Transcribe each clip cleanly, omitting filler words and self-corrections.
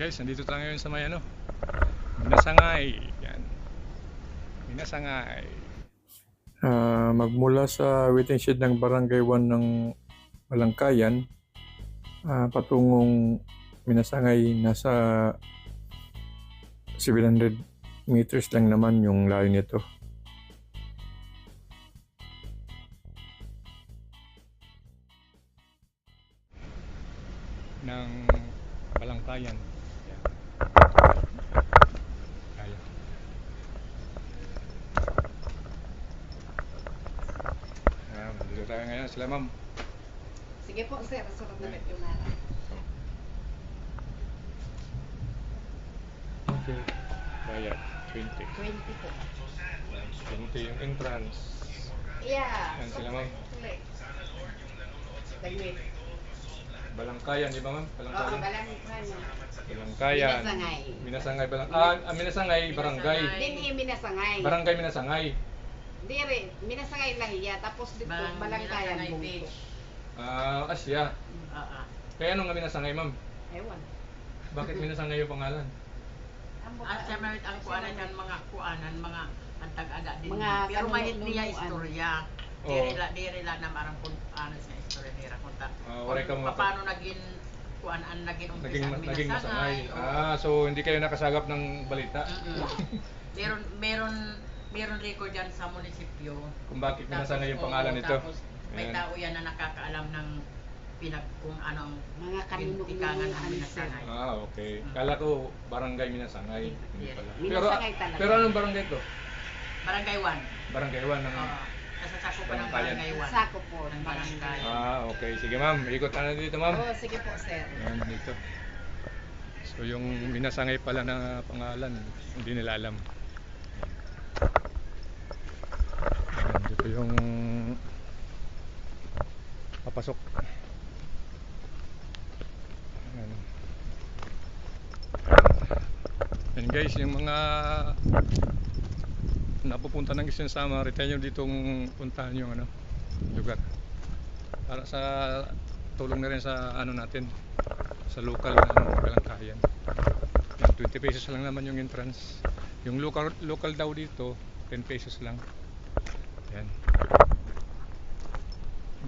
Guys, nandito tayo ngayon sa may Minasangay. Yan. Minasangay. Magmula sa waiting shed ng Barangay 1 ng Balangkayan patungong Minasangay, nasa 700 meters lang naman yung layo nito. Ng Balangkayan. Yan. Kaya. Dito tayo ngayon. Sila ma'am. Sige po sir, surat na bet yung nara. Okay. Bayad. 20. 20 po. 20 yung entrance. Yeah. Yan sila ma'am. Dagwit. Balangkayan, di ba ma'am? Oo, Balangkayan. Balangkayan. Balangkayan. Minasangay. Minasangay. Minasangay, barangay. Dinhi Minasangay. Barangay Minasangay. Dire, Minasangay lang iya, tapos dito Balangkayan bungko. Asya. Kaya anong nga Minasangay ma'am? Ewan. Bakit Minasangay yung pangalan? Asya merit ang kuanan yan, mga kuanan, mga antag-aga din. Mga Pero mahit niya kanunuan. istorya. Oo. Diri la na marang kung ano sa istorya nila kunta. Waray ka mga- Paano naging kuanan naging umpisa ang Naging Masangay. oo. So hindi kayo nakasagap ng balita? Meron record yan sa munisipyo. Kung bakit Minasangay yung Tapos, pangalan oo, nito? Tapos may Ayan. tao yan na nakakaalam ng kung anong Mga pintikangan ng kanunuan Minasangay. Okay. Kala ko Barangay Minasangay. Hindi pala. Minasangay talaga. Pero anong barangay to? Barangay 1. Barangay 1 ng... Oo. Nasa sako pa ng Balangkayan. Barangay 1. Sako po Ng barangay. Okay. Sige ma'am. Ikot na dito ma'am. Oo, sige po sir. Ayan, dito. So yung Minasangay pala na pangalan, hindi nila alam. Ayan, dito yung papasok. Ayan. Ayan guys, yung mga napupunta ng Quezon Sama, retain nyo ditong puntahan yung lugar. Para sa tulong na rin sa natin, sa local na Balangkayan. Yan, 20 pesos lang naman yung entrance. Yung local daw dito 10 pesos lang. Yan.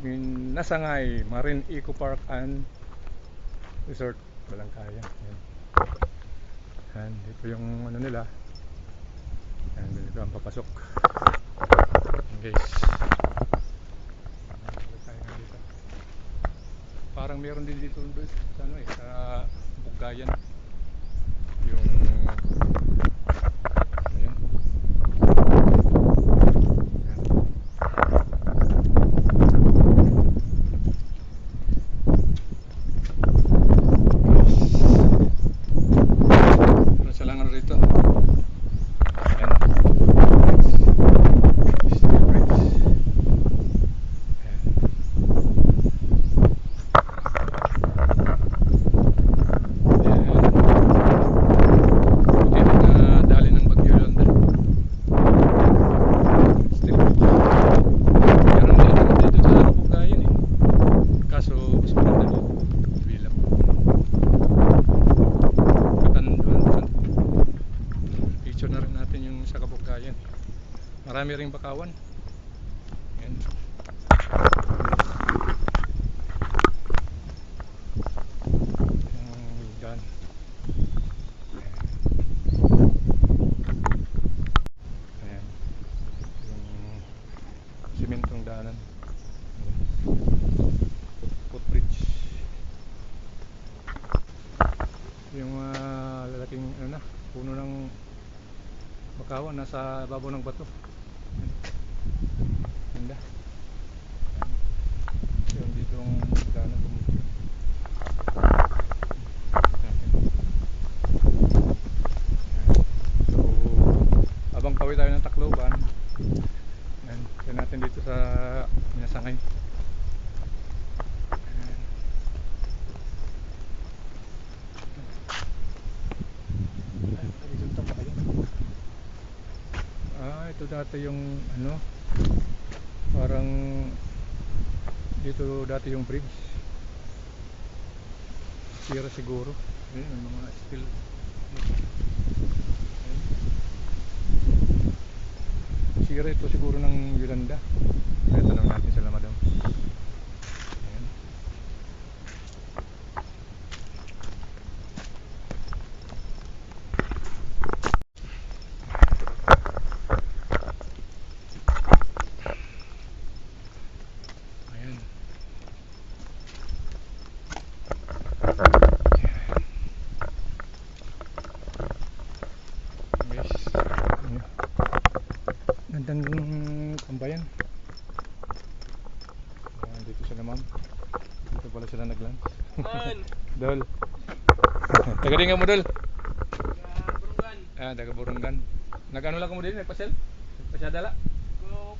Minasangay Marine Eco Park and Resort Balangkayan. Yan. Yan, dito yung nila. Yan, dito ang papasok. Yan, guys. Parang meron din dito sa sa Bugayan. Yung ayan. Ano sa langan rito? Ayan. Steel bridge. Ayan. Marami ring bakawan. Ayan. Yung daan. Ayan. Yung simentong daanan. Footbridge. Yung lalaking puno ng bakawan nasa babaw ng bato. Ganda. Yung dito ang daanan pumunta. So, habang pauwi tayo ng Tacloban, yan natin dito sa Minasangay. Ito dati yung parang dito dati yung bridge. Sira siguro. Ayun, may mga steel. Ayun. Sira ito siguro ng Yolanda. Kaya tanong natin sila, madam. Ayun. Ayan. Guys, ano, gandang tambayan. Ayan, dito sila, ma'am. Dito pala sila nag-lunch. Man, Dol. Taga din ka mo, Dol. Burungan. Taga Burungan. Nag-ano lang ka mo din, nagpasel? Nagpasyadala?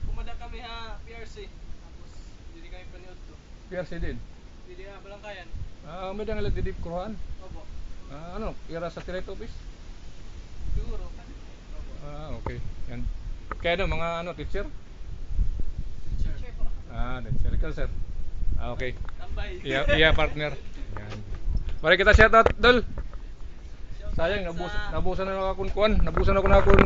Kumada kami ha, PRC. Tapos, hindi kami paniod to. PRC din. Hindi ha, Balangkayan. May dang alag didip kuruhan. Opo. Ano, ira sa Tirate Office? Siguro. Opo. Okay. Yan. Kaya ano, mga ano, teacher? Sure. Teacher. Ikaw, sir? Okay. Tambay. Iya, partner. Yan. Mari kita shoutout, Dol. Sayang, nabusan na ako kuan. Nabusan ako na akong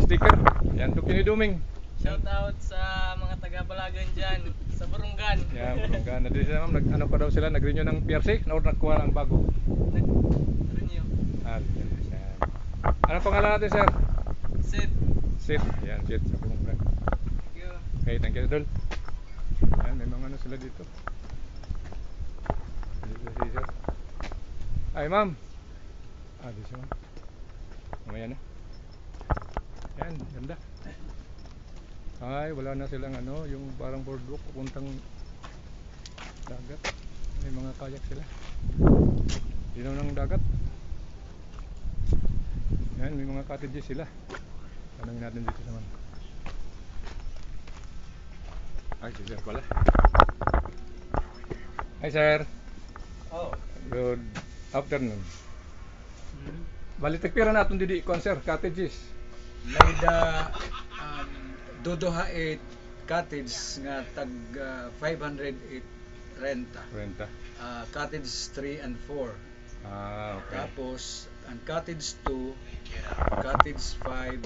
sticker. Yan, Dukini Duming. Shout out sa mga taga-Balagan dyan, sa Burungan. Yan, Burungan. Nandito sila, ma'am. Ano pa daw sila? Nag-renew ng PRC? Nakuha ng bago. Renew. Yan. Anong pangalan natin, sir? Sid. Sid. Yan, Sid sa Burungan. Thank you. Okay, thank you, Dol. Yan, may mga ano sila dito. Dito si sir. Ay, ma'am. Dito siya, ma'am. Mamaya na. Yan, ganda. Ay, wala na silang ano, yung parang boardwalk pupuntang dagat. May mga kayak sila. Dinaw ng dagat. Yan, may mga cottages sila. Tanungin natin dito sa mga. Ay, si sir pala. Hi, sir. Oh. Good afternoon. Bali, tagpira na itong didi kon, sir, cottages. Layda duduha 8 cottage nga tag 508 renta. Renta. Cottage 3 and 4. Okay. Tapos ang cottage 2, cottage 5,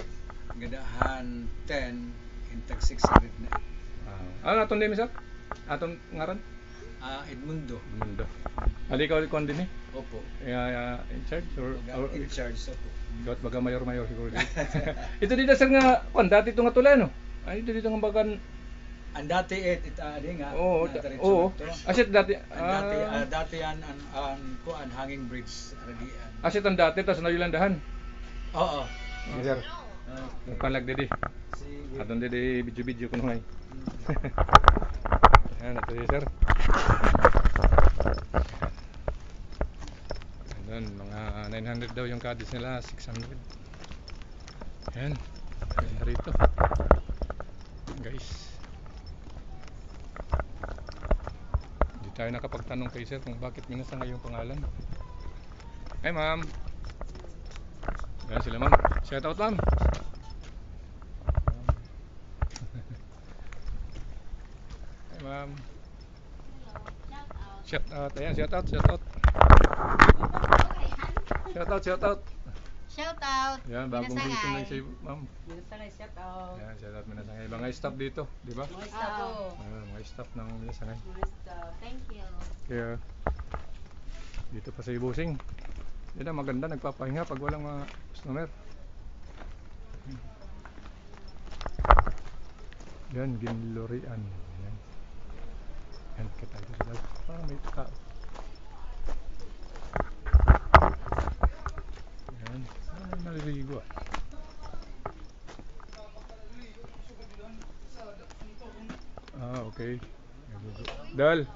gadahan 10 in tag 600 na. Ano atong name, sir? Atong ngaran? Edmundo. Mundo. Ali ka kon din eh. Opo. In charge or In charge ako. got baga mayor siguro dito. Ito dito sir nga kon dati ito nga tulay no. Ay dito nga bagan. Ang dati adi nga. Oo, na diretso oo. na to. Asit dati. Ang dati ang kuan hanging bridge radian. Asit ang dati tas nayulandahan. Oo. Yes, sir. Okay. Palag didi. Sige. Atong didi video kuno ngay. Yan ito si sir. Ayan, mga 900 daw yung cottage nila, 600. Ayan, ganda rito. Guys. Hindi tayo nakapagtanong kay sir kung bakit minasangay yung pangalan. Hi ma'am. Ayan sila ma'am. Shout out ma'am. Hi ma'am. Shout out. Ayan, shout out, shout out. Shout out, shout out. Shout out. Yan, bagong dito na si ma'am. Minasangay, shout out. Yan, shout out Minasangay. Mga staff dito, di ba? Mga staff po. Mga staff ng Minasangay. Mga staff. Thank you. Kaya, dito pa sa Ibusing. Yan ang maganda, nagpapahinga pag walang mga customer. Yan, Ginlorian. Yan. Yan, kita ito sila. Parang may tao. Yan, naliligo ah. Okay. Dal.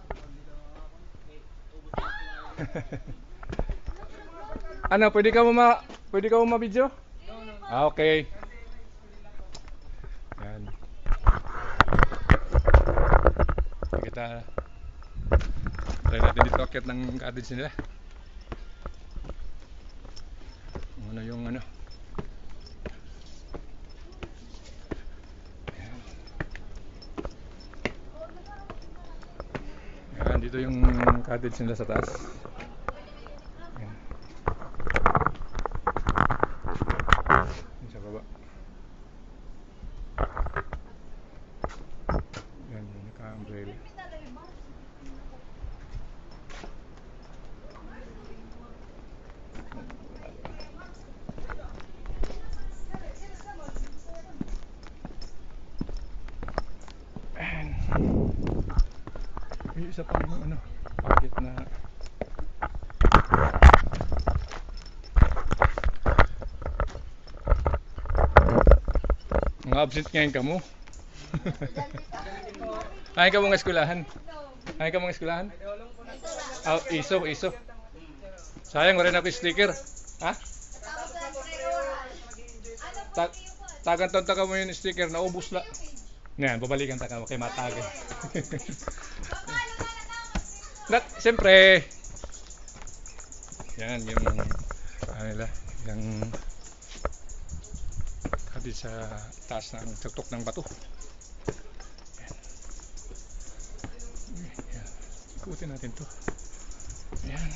Ano, pwede ka mo ma-video? Okay. Yan. Kita try natin dito akit ng cottage nila. Ano yung ano? Yan, dito yung cottage nila sa taas. Isa pa yung ano, bakit na mga absent ngayon ka mo. Ay ka mga eskwelahan. Ay ka mga eskwelahan. Ah, iso. Sayang wala na ako sticker. Ha? Tagan ka mo yung sticker, naubos la. Yan, babalikan ta ka kay matagay. Siyempre. Yan yung ano nila, yung kabit sa taas ng tuktok ng bato. Yan. Ikutin natin to. Yan.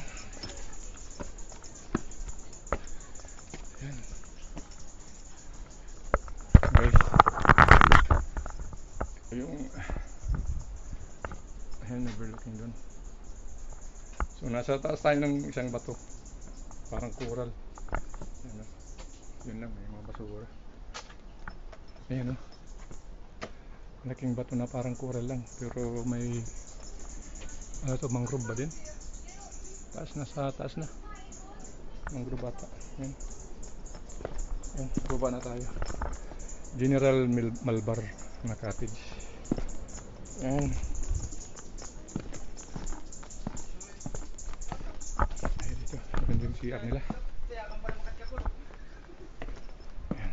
Yan. Guys. Yung ayan, overlooking doon. So nasa taas tayo ng isang bato. Parang coral. Yan, yun lang, may mga basura. Ayan o. Malaking bato na parang coral lang. Pero may ano to, mangrove ba din? Taas na, sa taas na. Mangrove bata. Ayan. Ayan, baba na tayo. General Malbar na cottage. Ayan. Ayan dito. Ganda yung CR nila. Ayan.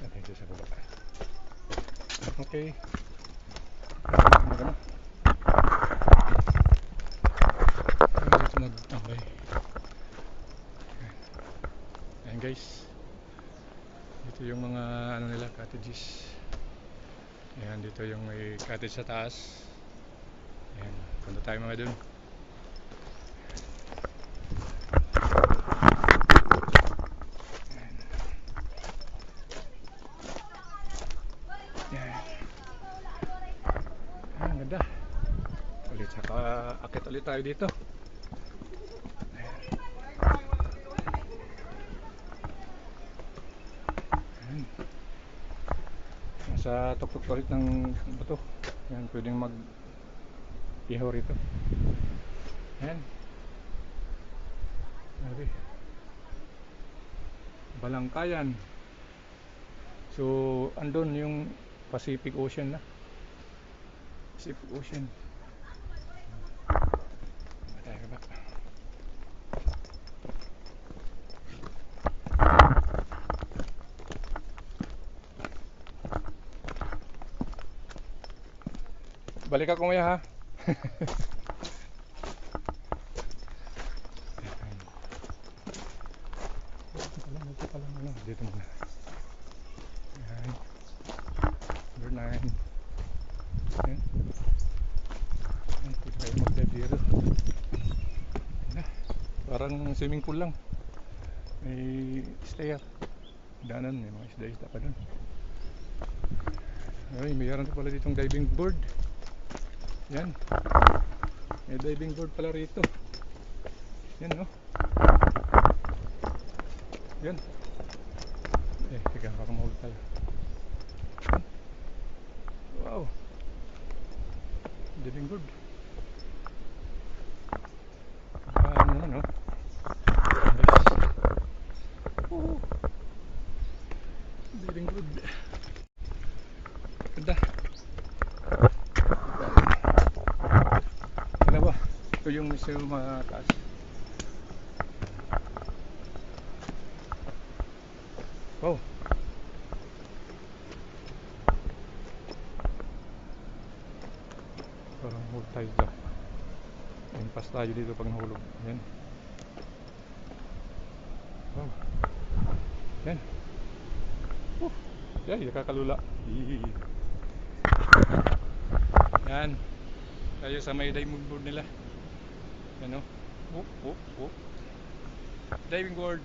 Ayan dito sa baba. Okay. Ayan dito mag-tambay. Ayan guys. Dito yung mga ano nila, cottages. Ayan, dito yung may cottage sa taas. Ayan, punta tayo mga dun. Ayan. Ayan. Ayan, ganda. Ulit, saka akit ulit tayo dito. Sa tuktok ulit ng bato. Yan, pwedeng mag ihaw rito. Yan. Grabe. Balangkayan. So, andun yung Pacific Ocean na. Pacific Ocean. Tayo ba? Balik ako ngayon ha. Dito pa lang ano, dito muna. Ayan. Number 9. Ayan. Ayan, pwede kayo mag-dive dito. Ayan. Parang swimming pool lang. May stair. Danan, may mga isda-isda pa dun. Ay, mayroon pa pala ditong diving board. Yan. May diving board pala rito. Yan no. Yan. Teka, baka mahuli tayo. Wow. Diving board. Ano naman no. Diving board. Ganda. Ito yung museum taas. Wow. Parang multi-dive. Impas tayo dito pag nahulog. Yan. Wow. Yan. Yan, nakakalula. Yan. Tayo sa may diving board nila. Yan o. Diving board.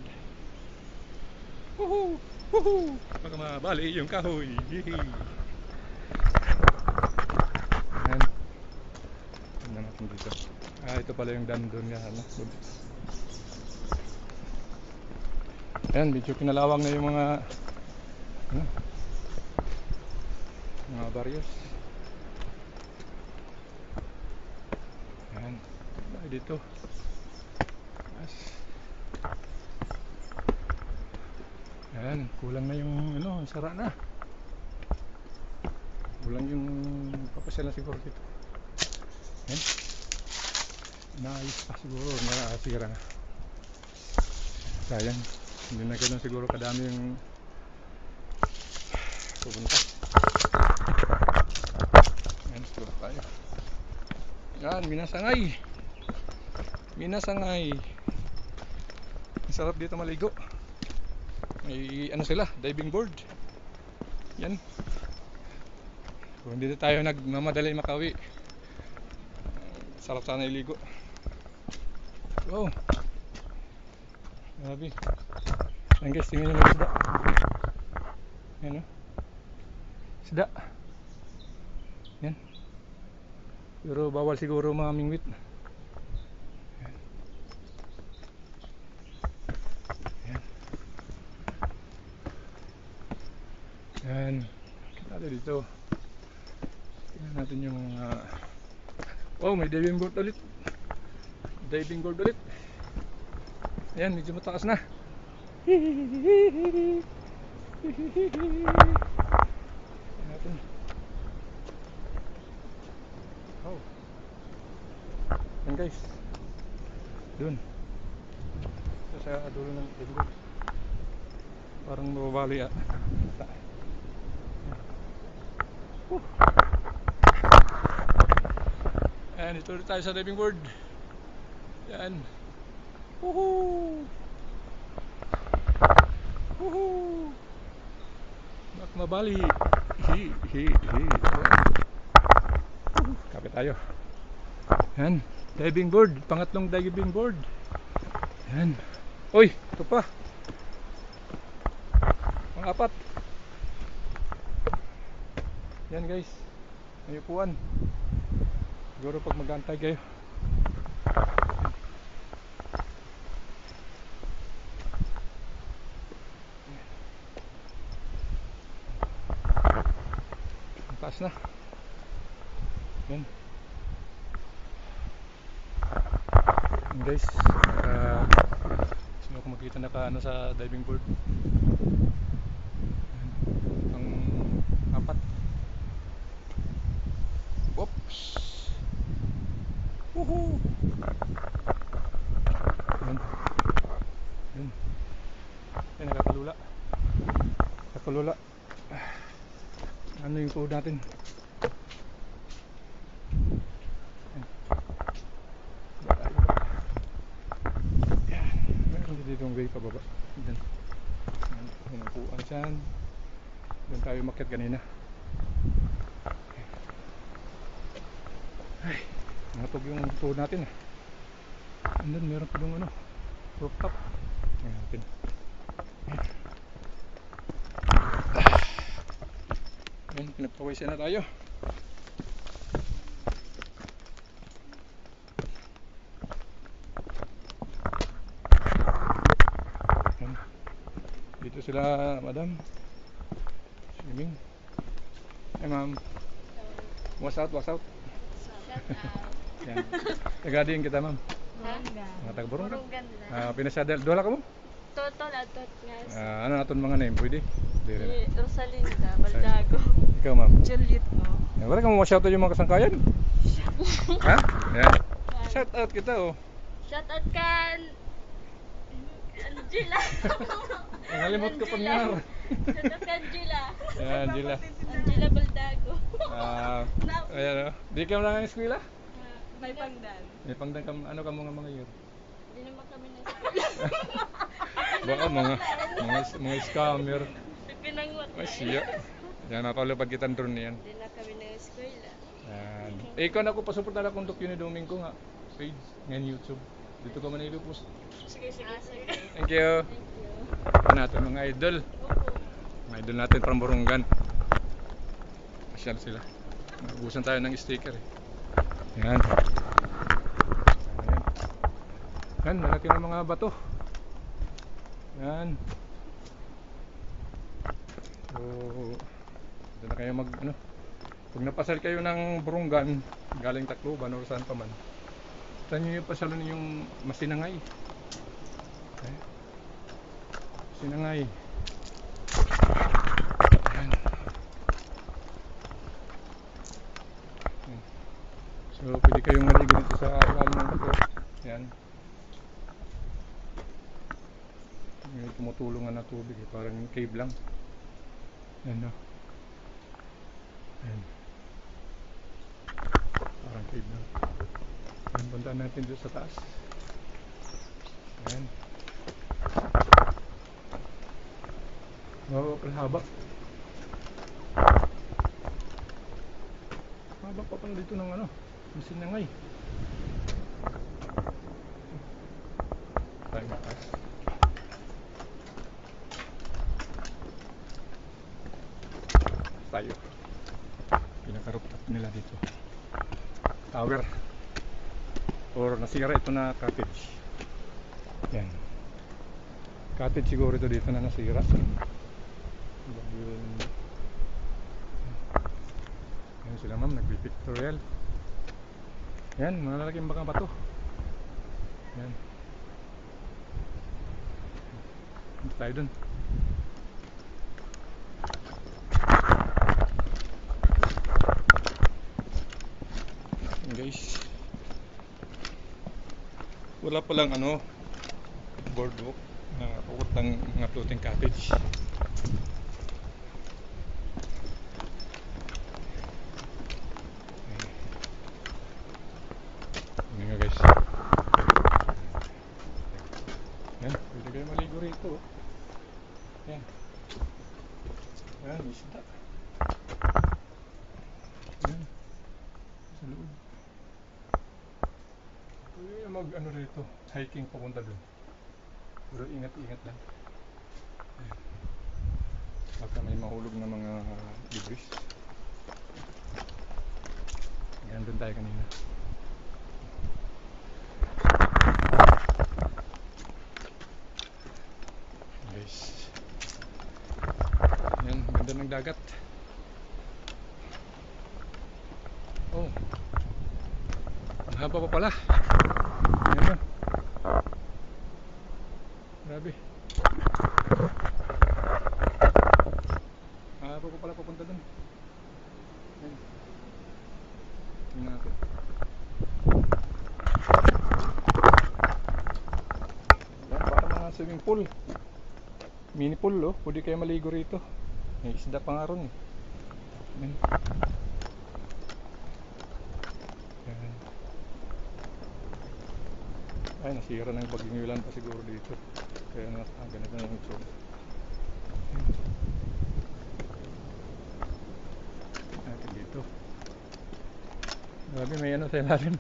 Woohoo! Woohoo! Baka mabali yung kahoy. Yan. Tignan natin dito. Ito pala yung dandon nga. Ayan, medyo kinalawang na yung mga barriers. tayo dito. Yes. Ayan, kulang na yung ano, sara na. Kulang yung papasyal na siguro dito. Ayan. Naayos pa siguro, nasira na. Sayang, hindi na ganun siguro kadami yung pupunta. Ayan, siguro tayo. Yan, Minasangay. Minasangay. Ang sarap dito maligo. May ano sila, diving board. Yan. Kung hindi tayo nagmamadali makawi, sarap sana iligo. Wow. Grabe. Ayan guys, tingnan nyo mga isda. Ayan o. Isda. Yan. Pero bawal siguro mga mingwit. Ayan. Ayan. Ayan. Kita dito. Tingnan natin yung wow, may diving board ulit. Diving board ulit. Ayan, medyo mataas na. Ayan natin. Oh. Ayan guys. Dun. Sa dulo ng diving board. Parang mababali ah. Ayan, ito ulit tayo sa diving board. Ayan. Woohoo! Woohoo! Bak mabali. Hi. Kapit tayo. Ayan, diving board, pangatlong diving board. Ayan. Uy, ito pa. Pang-apat. Ayan guys. May upuan. Siguro pag mag-antay kayo. Taas na. Yan. Yan guys. Sino ko makita naka ano sa diving board. Yan. Ang apat. Oops. Woohoo. Yan. Yan. Yan, nakakalula. Nakakalula. Ano yung code natin? Yan. Meron dito yung way pababa. Yan. Yan ang puan dyan. Doon tayo umakyat kanina. Ay, natog yung code natin. And then meron pa yung ano, rooftop. Yan natin. Yan. Ayan, pinagpawisan na tayo. Ayan. Dito sila, madam. Swimming. Hey ma'am. Wash out, wash out. Ayan. Taga-diin kita ma'am. Mga taga-Burungan. Pinasyadal. Duhala ka mo? Total atot nga. Ano natin mga name? Pwede? Si Rosalinda Baldago. Ikaw ma'am. Juliet mo. Yan, wala kang ma-shoutout yung mga kasangkayan. Ha? Yan. Shoutout kita oh. Shout out kan Angela. Nalimot ko pa nga. Shout out kan Angela. Ayan, Angela. Angela Baldago. Ayan oh. Di ka lang ang eskwela? May pangdan. May pangdang kam, ano ka mga yun? Hindi naman kami na Baka mga scammer. pinangwat. Ay siya. Yan, makalupad kitang drone yan. Hindi na kami na eskwela. Yan. Ikaw na ako, pasuportan akong Dok Yuni Domingo nga. Page, ngayon YouTube. Dito ka man ilupost. Sige. Thank you. Ano natin mga idol. Mga idol natin from Burungan. Pasyal sila. Nagubusan tayo ng sticker eh. Yan. Yan, malaki ng mga bato. Yan. So, dito na kayo mag ano. Pag napasal kayo ng Burungan, galing Tacloban o saan pa man, Tanyo yung pasalon yung Masinangay. Okay. Masinangay. Ayan. Ayan. So pwede kayong maligo dito sa ilalim ng bato. Ayan. May tumutulungan na tubig eh. Parang cave lang. Ayan no. Ayan. Parang cave lang. Ayan, puntaan natin dito sa taas. Ayan. Wow, haba. Haba pa pala dito ng ano, Masinangay. Tayo mataas. Tayo. Pinaka-rooftop nila dito. Tower. Or nasira ito na cottage. Yan. Cottage siguro ito dito na nasira. Yan sila ma'am, nagpipictorial. Yan, malalaking baka bato. Yan. Punta tayo dun. Yan guys. Wala palang ano, boardwalk na ukot ng mga floating cottage. Ayan nga guys. Yan, pwede kayo maligo rito. Yan. Yan, may isda. Yan. Sa loob. Pwede mag ano rito, hiking papunta dun. Pero ingat-ingat lang. Ayan. Baka may mahulog na mga debris. Ayan, dun tayo kanina. Guys. Ayan, ganda ng dagat. Oh. Ang haba pa pala. Ayan na. Grabe. Haba pa pala papunta dun. Ayan. Tingnan natin. Ayan, para mga swimming pool. Mini pool oh. Pwede kayo maligo rito. May isda pa nga ron eh. Ayan. Ayan. Ay, nasira ng baging ulan pa siguro dito. Kaya ganito na yung itsura. Natin dito. Grabe, may ano sa ilalim.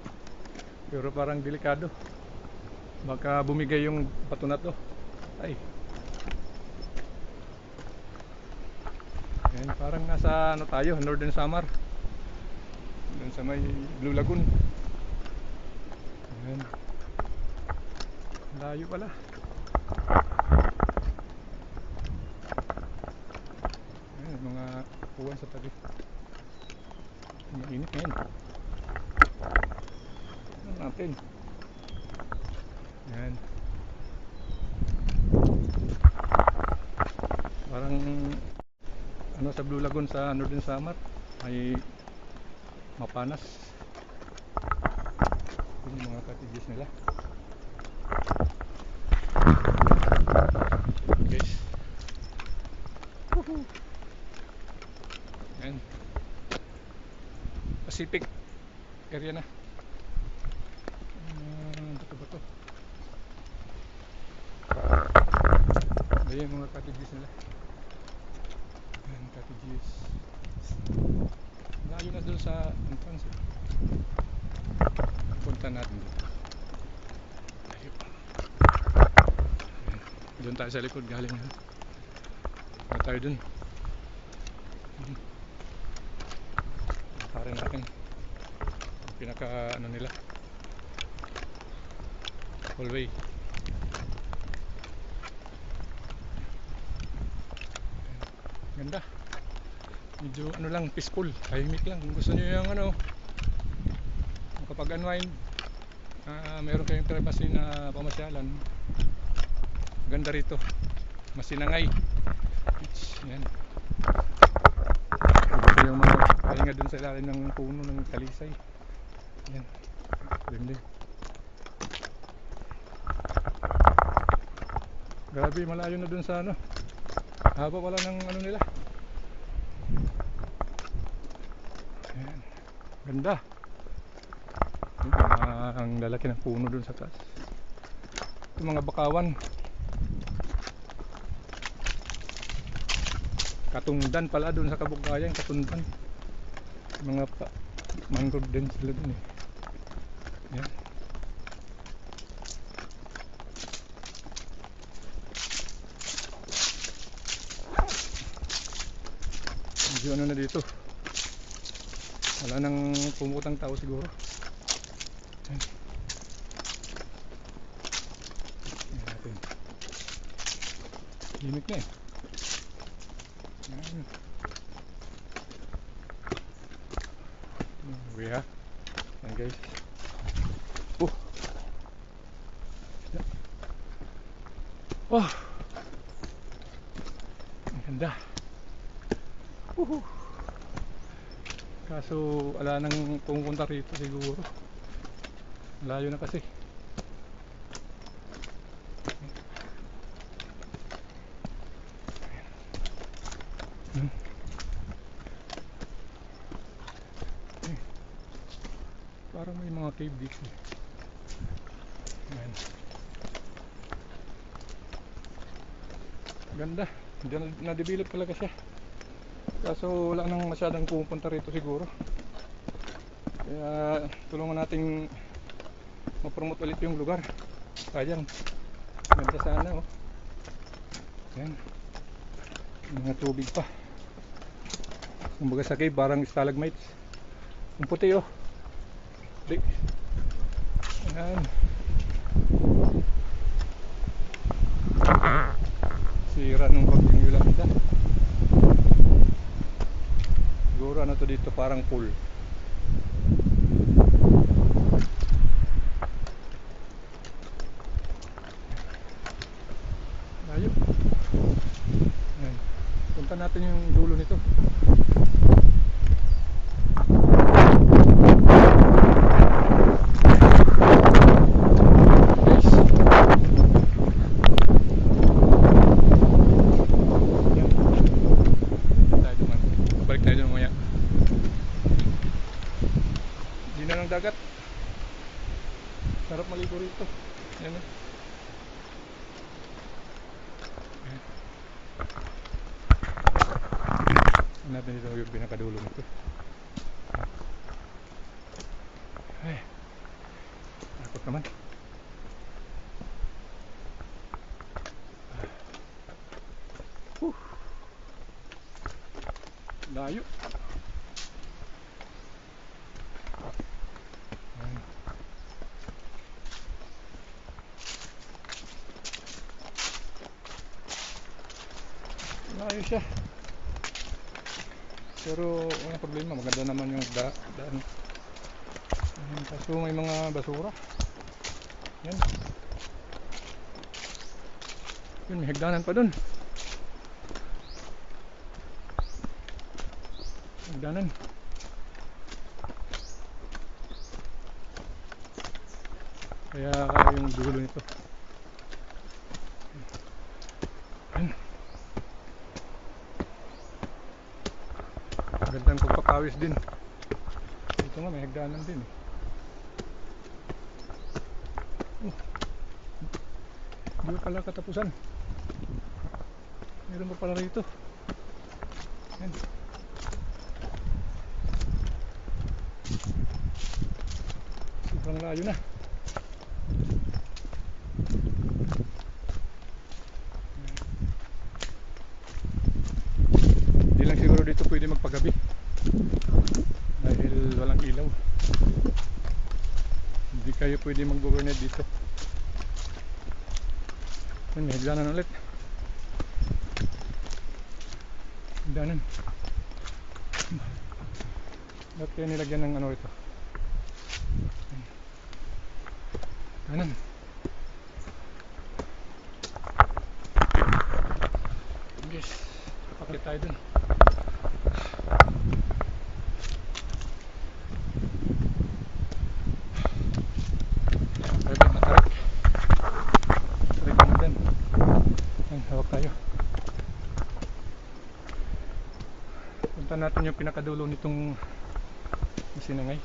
Pero parang delikado. Baka bumigay yung bato na to. Ay. Ayan, parang nasa ano tayo, Northern Samar. Doon sa may Blue Lagoon. Ayan. Layo pala. Ayan, mga uwan sa tabi. Mainit ngayon. Ano natin? Ayan. Parang ano sa Blue Lagoon sa Northern Samar ay mapanas. Yung mga cottages nila. Guys. Woohoo! Ayan. Pacific area na. Bato-bato. Ayan yung mga cottages nila. Ayan, cottages. Layo na doon sa entrance. Punta natin dito. Layo. Ayan. Doon tayo sa likod galing na. Doon tayo doon. Parang natin ang pinaka ano nila hallway. Ganda. Medyo ano lang, peaceful, tahimik lang. Kung gusto nyo yung ano makapag-unwind, Meron kayong privacy na pamasyalan. Ganda rito. Masinangay beach. Yan. Ito yung mga pahinga dun sa ilalim ng puno ng talisay. Yan. Ganda. Grabe, malayo na dun sa ano. Haba pala ng ano nila. Yan. Ganda. Ang lalaki ng puno dun sa taas. Yung mga bakawan. Katundan pala dun sa Kabugayan, katundan. Mga mangrove din sila dun eh. Yan. Medyo ano na dito. Wala nang pumutang tao siguro. Yan. Yan natin. Limit na eh. Yan. Uwi ha. Yan guys. Oh. Ang ganda. Kaso wala nang pumunta rito siguro. Layo na kasi. Parang may mga cave dito. Ayan. Ganda. Na-develop talaga siya. Kaso wala nang masyadong pupunta rito siguro. Kaya tulungan nating ma-promote ulit yung lugar. Sayang. Ganda sana oh. Yan. Mga tubig pa. Kumbaga sa cave parang stalagmites. Ang puti oh. Di. Ayan. Sira nung bagyong Yolanda. Siguro ano to dito parang pool. Layo. Ayan. Punta natin yung dulo nito. Dagat. Sarap maligo rito. Yan eh. Natin dito yung pinakadulo nito. Ay. Takot naman. Layo. Layo siya. Pero wala problema, maganda naman yung daan. Kaso may mga basura. Yan. Yun, may hagdanan pa dun. Hagdanan. Kaya yung dulo nito. Yan. Gandang pagpapawis din. Ito nga may hagdanan din eh. Hindi pala katapusan. Meron pa pala rito. Yan. Sobrang layo na. Hindi lang siguro dito pwede magpagabi dahil walang ilaw. Hindi kayo pwede mag-overnight dito. May hagdanan ulit. Hagdanan. Bakit kaya nilagyan ng ano ito? Ayan. Guys, pakit tayo dun. Grabe, matarik. Tarik naman dyan. Ayan, hawak tayo. Punta natin yung pinakadulo nitong Masinangay.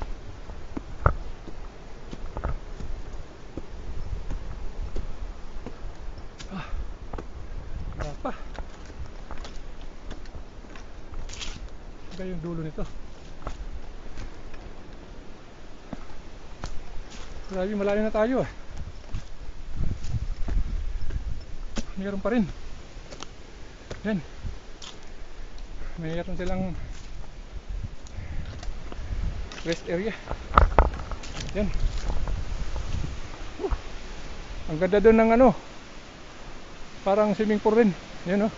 Wala pa. Ito yung dulo nito. Grabe, malayo na tayo eh. Meron pa rin. Yan. Mayroon silang rest area. Yan. Ang ganda doon ng ano, parang swimming pool rin. Yan oh.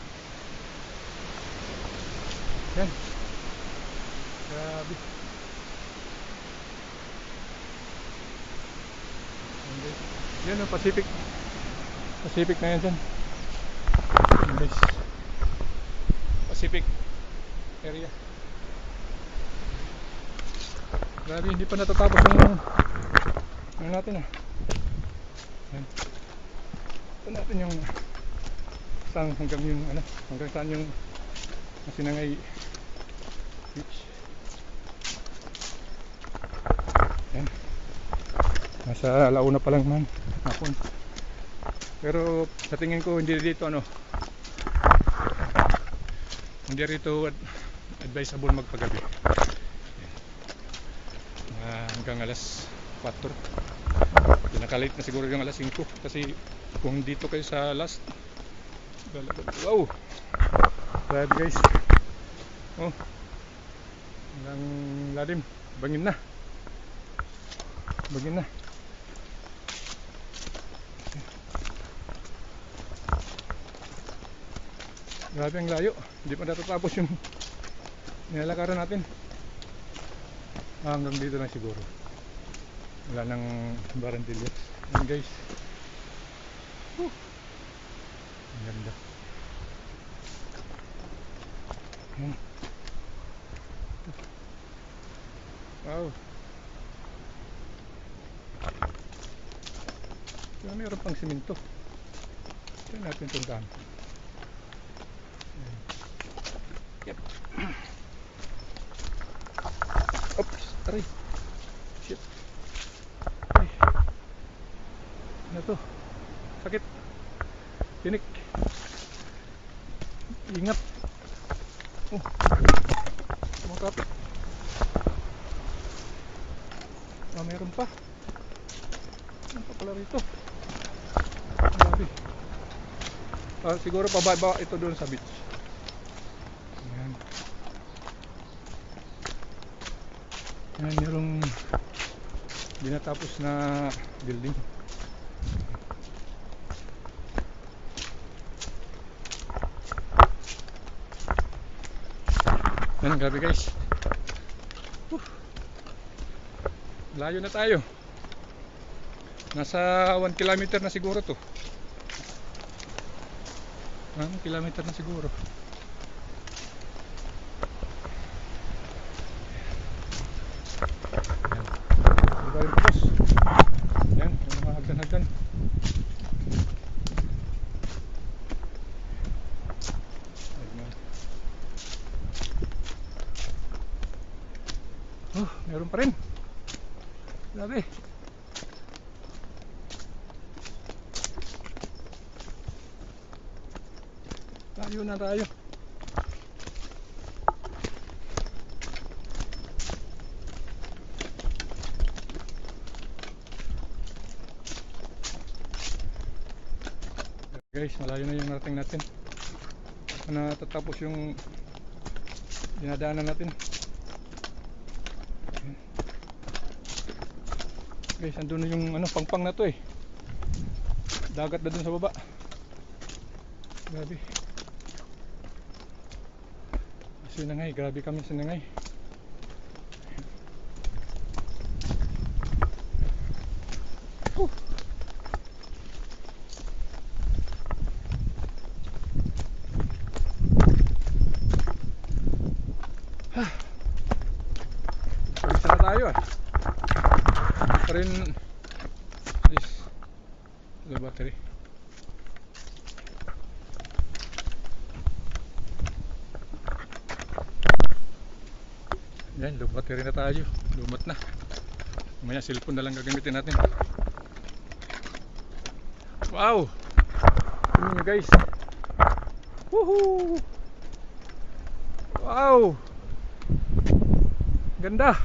Yan. Grabe. Yan oh, Pacific. Pacific na yan dyan. Yan guys. Pacific area. Grabe, hindi pa natatapos yung ano natin ah. Yan. Ito natin yung saan hanggang yung ano, hanggang saan yung Masinangay beach. Yan. Nasa alauna pa lang man hapon. Pero sa tingin ko hindi dito ano, hindi rito advisable magpagabi. Hanggang alas 4. Pinakalit na siguro yung alas 5 kasi kung dito kayo sa last, wow, grabe guys, oh, hanggang lalim, bangin na, bangin na. Grabe ang layo, hindi pa natatapos yung nilalakaran natin. Hanggang dito lang siguro, wala nang barandilya. Yan guys, ang ganda. Wow. Kaya mayroon pang simento. Tignan natin itong daan. Yep. Oops, aray. Shit. Ay. Ano to? Sakit. Tinik. Ingat. Oh. Tumakapit. Ah, meron pa. Ano pa pala rito? Grabe. Ah, siguro pababa ito doon sa beach. Ayan. Ayan yung dinatapos na building. Ayan, grabe guys. Layo na tayo. Nasa 1 kilometer na siguro to. 1 kilometer na siguro. Yan, yung mga hagdan-hagdan. Oh, meron pa rin. Grabe. Tayo na tayo. Guys, malayo na yung narating natin. Natatapos yung dinadaanan natin. Guys, andun na yung ano, pangpang na to eh. Dagat na dun sa baba. Grabe. Sinangay, grabe kami Sinangay. Low battery. Yan, low battery na tayo. Lumot na. Mamaya cellphone na lang gagamitin natin. Wow! Tingnan nyo guys. Woohoo! Wow! Ganda!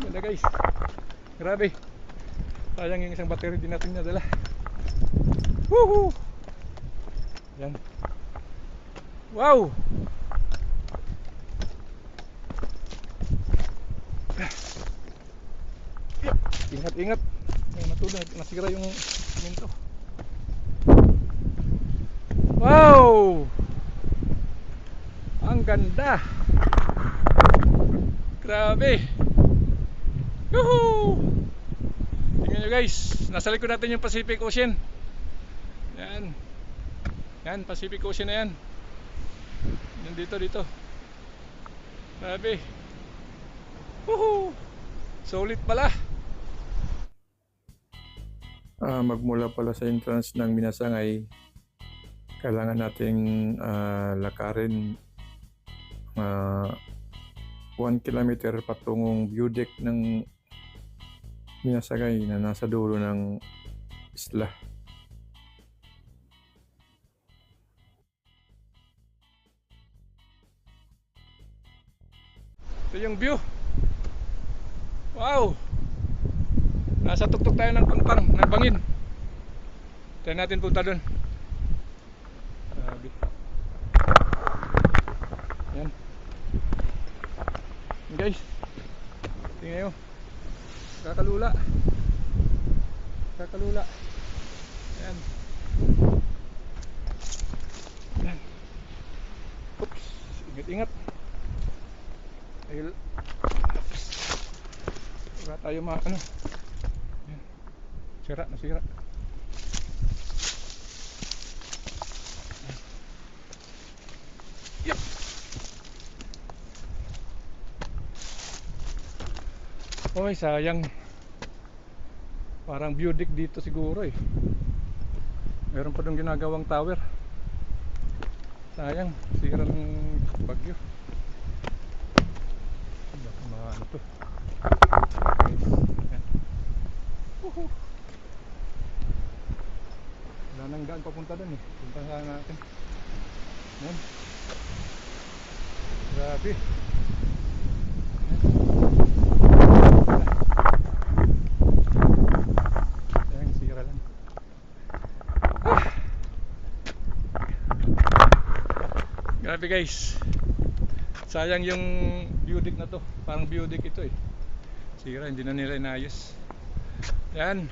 Ganda guys. Grabe. Sayang yung isang battery din natin nadala. Woohoo! Yan. Wow! Ingat, ingat. Ay, matulog. Nasira yung minto. Wow! Ang ganda! Grabe! Woohoo! Tingnan nyo guys. Nasa likod natin yung Pacific Ocean. Yan. Yan, Pacific Ocean na yan. Yan dito. Grabe. Woohoo! Solid pala. Magmula pala sa entrance ng Minasangay, kailangan nating lakarin 1 kilometer patungong view deck ng Minasangay na nasa dulo ng isla. Ito yung view. Wow! Nasa tuktok tayo ng Pampang, ng Bangin. Tayo natin punta doon. Yan. Yan guys. Tingnan nyo. Kakalula. Yan. Yan. Oops. Ingat. Dahil wala tayo ano. Nasira. Yep. Oy, sayang. Parang view deck dito siguro eh. Meron pa dong ginagawang tower. Sayang, sira ng bagyo. Baka maano to. Yan. Woohoo! Wala nang daan papunta doon eh. Punta sana natin. Yan. Grabe. Yan, sira lang. Grabe guys. Sayang yung view deck na to. Parang view deck ito eh. Sira, hindi na nila inayos. Yan.